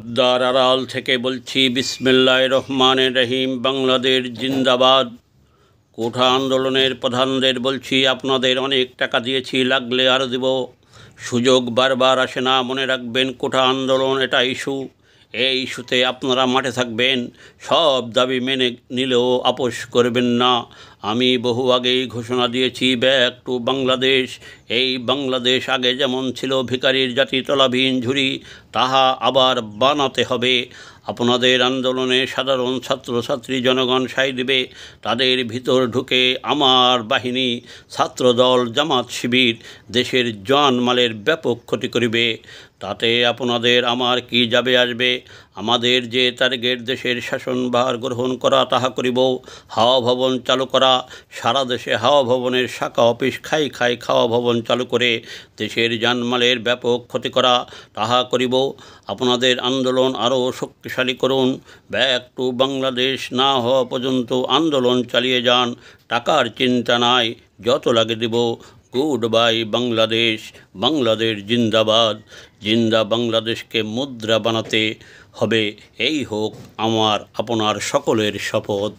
পদ্মার আড়াল থেকে বলছি বিসমিল্লাহির রহমানির রহিম। বাংলাদেশ জিন্দাবাদ। কোঠা আন্দোলনের প্রধানদের বলছি, আপনাদের অনেক টাকা দিয়েছি, লাগলে আরও দেব। সুযোগ বারবার আসে না, মনে রাখবেন কোঠা আন্দোলন এটা ইস্যু। এই ইস্যুতে আপনারা মাঠে থাকবেন, সব দাবি মেনে নিলেও আপোষ করবেন না। আমি বহু আগেই ঘোষণা দিয়েছি, ব্যাক টু বাংলাদেশ। এই বাংলাদেশ আগে যেমন ছিল ভিখারির জাতি তলাবিহীন ঝুরি, তাহা আবার বানাতে হবে। আপনাদের আন্দোলনে সাধারণ ছাত্রছাত্রী জনগণ সায় দিবে। তাদের ভিতর ঢুকে আমার বাহিনী, ছাত্রদল, জামাত শিবির দেশের জানমালের ব্যাপক ক্ষতি করিবে। তাতে আপনাদের আমার কি যাবে আসবে? আমাদের যে টার্গেট দেশের শাসনভার গ্রহণ করা, তাহা করিব। হাওয়া ভবন চালু করা, সারা দেশে হাওয়া ভবনের শাখা অফিস খাই খাই খাওয়া ভবন চালু করে দেশের জানমালের ব্যাপক ক্ষতি করা, তাহা করিব। আপনাদের আন্দোলন আরও শক্তিশালী করুন। ব্যাক টু বাংলাদেশ না হওয়া পর্যন্ত আন্দোলন চালিয়ে যান। টাকার চিন্তা নাই, যত লাগে দেব। Goodbye Bangladesh. বাংলাদেশ জিন্দাবাদ। জিন্দা বাংলাদেশকে মুদ্রা বানাতে হবে, এই হোক আমার আপনার সকলের শপথ।